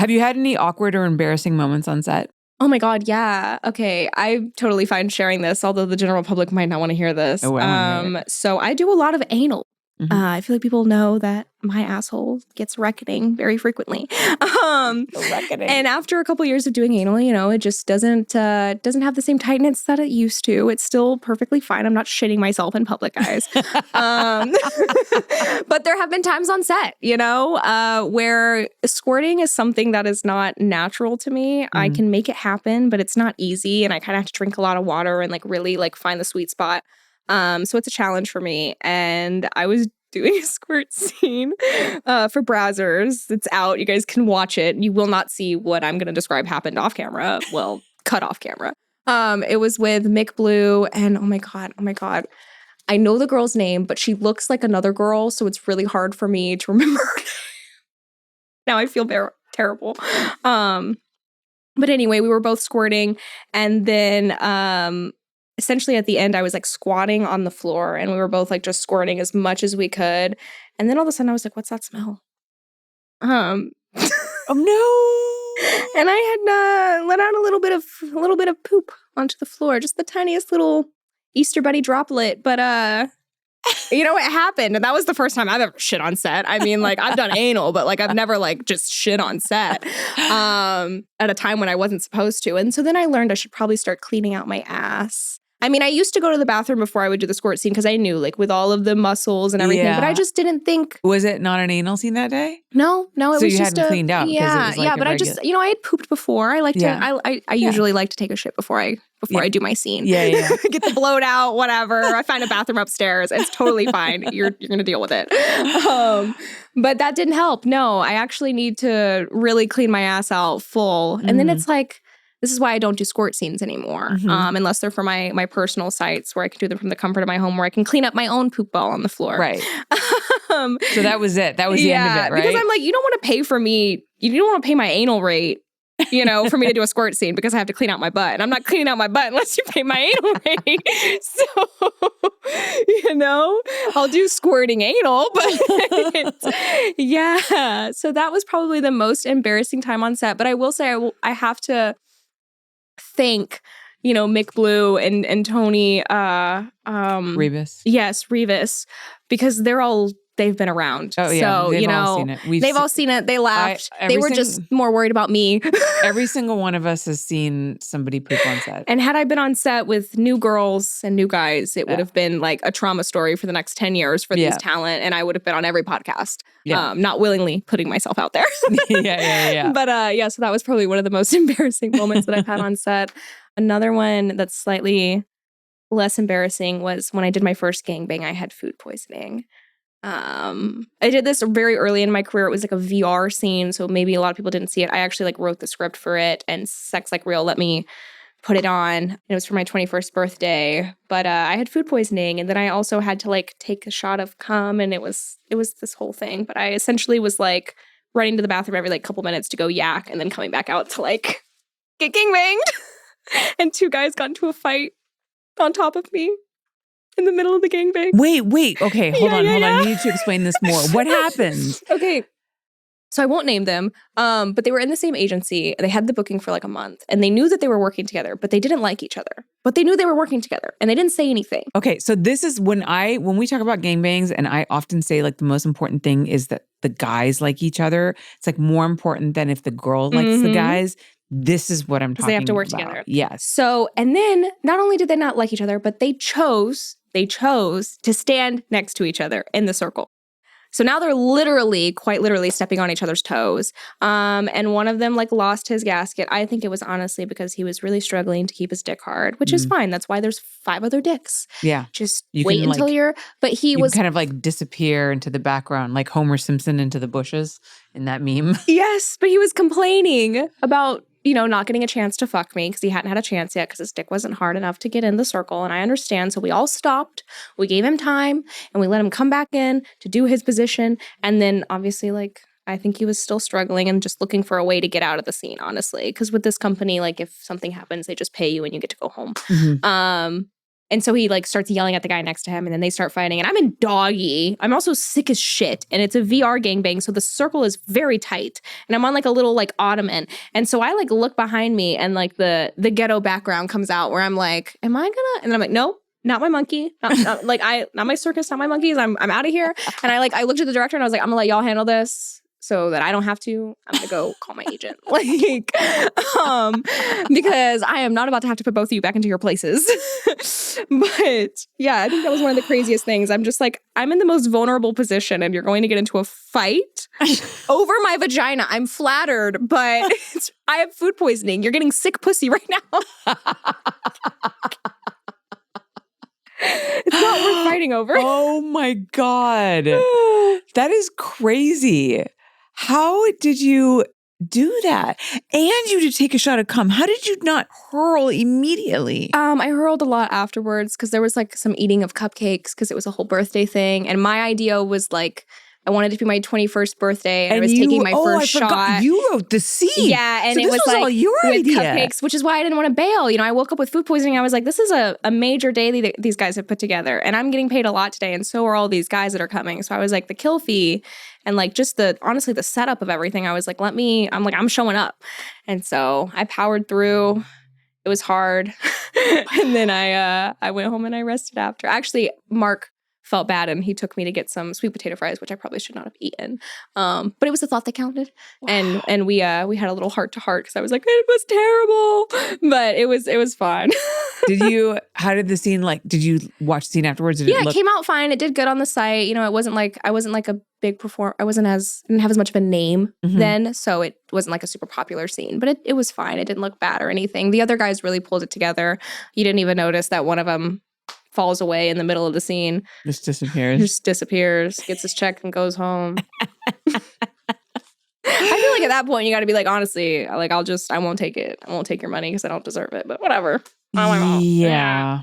Have you had any awkward or embarrassing moments on set? Oh my God, yeah. Okay, I'm totally fine sharing this, although the general public might not want to hear this. Oh, I wanna hear it. So I do a lot of anal. Mhm. I feel like people know that my asshole gets reckoning very frequently. Reckoning. And after a couple years of doing anal, it just doesn't have the same tightness that it used to. It's still perfectly fine. I'm not shitting myself in public, guys. But there have been times on set, where squirting is something that is not natural to me. I can make it happen, but it's not easy, and I kind of have to drink a lot of water and really find the sweet spot. So it's a challenge for me. And I was doing a squirt scene for Brazzers. It's out. You guys can watch it. You will not see what I'm going to describe happened off camera. Well, cut off camera. It was with Mick Blue and oh my God. I know the girl's name, but she looks like another girl. So it's really hard for me to remember her name. Now I feel terrible. But anyway, we were both squirting. And then essentially at the end, I was squatting on the floor and we were both just squirting as much as we could. And then all of a sudden I was like, what's that smell? Oh no. And I had let out a little bit of poop onto the floor, just the tiniest little Easter Bunny droplet. But it happened. And that was the first time I've ever shit on set. I mean, I've done anal, but I've never just shit on set at a time when I wasn't supposed to. And so then I learned I should probably start cleaning out my ass. I mean, I used to go to the bathroom before I would do the squirt scene because I knew, with all of the muscles and everything, but I just didn't think. Was it not an anal scene that day? No, it was just hadn't cleaned out. Yeah, but I just, I had pooped before. I like to, I usually like to take a shit before I do my scene. Yeah. Get the bloat out, whatever. I find a bathroom upstairs. It's totally fine. You're going to deal with it. But that didn't help. No, I actually need to really clean my ass out full. And then it's this is why I don't do squirt scenes anymore, unless they're for my personal sites where I can do them from the comfort of my home, where I can clean up my own poop ball on the floor. Right. So that was it. That was the end of it, right? Because I'm you don't want to pay for me. You don't want to pay my anal rate, for me to do a squirt scene because I have to clean out my butt. And I'm not cleaning out my butt unless you pay my anal rate. So, I'll do squirting anal, but yeah. So that was probably the most embarrassing time on set. But I will say I have to thank Mick Blue and Tony Rebus. Yes, Rebus, because they've been around. Oh yeah, so they've all seen it. They've all seen it. They laughed. They were just more worried about me. Every single one of us has seen somebody poop on set. And had I been on set with new girls and new guys, it would have been a trauma story for the next 10 years for these talent, and I would have been on every podcast. Not willingly putting myself out there. Yeah. But so that was probably one of the most embarrassing moments that I've had on set. Another one that's slightly less embarrassing was when I did my first gangbang. I had food poisoning. I did this very early in my career. It was a VR scene, so maybe a lot of people didn't see it. I actually wrote the script for it, and Sex Like Real let me put it on. It was for my 21st birthday, but I had food poisoning, and then I also had to take a shot of cum, and it was this whole thing. But I essentially was running to the bathroom every couple minutes to go yak, and then coming back out to get gangbanged. And two guys got into a fight on top of me in the middle of the gangbang. Wait. Okay, hold on. I need to explain this more. What happened? Okay. So I won't name them, but they were in the same agency. They had the booking for a month, and they knew that they were working together, but they didn't like each other. But they knew they were working together, and they didn't say anything. Okay, so this is when we talk about gangbangs, and I often say the most important thing is that the guys like each other. It's more important than if the girl likes the guys. This is what I'm talking about. They have to work together. Yes. So, and then not only did they not like each other, but they chose to stand next to each other in the circle. So now they're quite literally stepping on each other's toes. And one of them lost his gasket. I think it was honestly because he was really struggling to keep his dick hard, which is fine. That's why there's 5 other dicks. Yeah. Just wait until you're, but he was kind of disappear into the background, like Homer Simpson into the bushes in that meme. Yes, but he was complaining about not getting a chance to fuck me because he hadn't had a chance yet because his dick wasn't hard enough to get in the circle. And I understand. So we all stopped. We gave him time and we let him come back in to do his position. And then obviously, I think he was still struggling and just looking for a way to get out of the scene, honestly. Because with this company, if something happens, they just pay you and you get to go home. And so he like starts yelling at the guy next to him, and then they start fighting. And I'm in doggy. I'm also sick as shit. And it's a VR gangbang, so the circle is very tight. And I'm on like a little like ottoman. And so I like look behind me, and like the ghetto background comes out where I'm like, am I gonna? And then I'm like, nope. Not my monkey, not my circus, not my monkeys. I'm out of here. And I looked at the director and I was like, I'm gonna let y'all handle this so that I don't have to. I'm gonna go call my agent, because I am not about to have to put both of you back into your places. But yeah, I think that was one of the craziest things. I'm just like, I'm in the most vulnerable position, and you're going to get into a fight over my vagina. I'm flattered, but I have food poisoning. You're getting sick pussy right now. It's not worth fighting over. Oh my God. That is crazy. How did you do that? And you did take a shot of cum. How did you not hurl immediately? I hurled a lot afterwards because there was like some eating of cupcakes because it was a whole birthday thing. And my idea was like, I wanted it to be my 21st birthday, and I was taking my first shot. Forgot. You wrote the scene. Yeah, and so it was like all your with idea. Cupcakes, which is why I didn't want to bail. You know, I woke up with food poisoning. I was like, this is a major day that these guys have put together, and I'm getting paid a lot today, and so are all these guys that are coming. So I was like, the kill fee and like just honestly the setup of everything. I was like, I'm showing up, and so I powered through. It was hard, and then I went home and I rested after. Actually, Mark felt bad, and he took me to get some sweet potato fries, which I probably should not have eaten. But it was the thought that counted. Wow. And we had a little heart to heart because I was like, it was terrible, but it was fun. How did the scene did you watch the scene afterwards? It came out fine. It did good on the site. You know, it wasn't like I wasn't like a big performer. I didn't have as much of a name then, so it wasn't like a super popular scene, but it was fine. It didn't look bad or anything. The other guys really pulled it together. You didn't even notice that one of them falls away in the middle of the scene. Just disappears, gets his check and goes home. I feel like at that point you got to be like, honestly, like I won't take it. I won't take your money because I don't deserve it, but whatever. Yeah.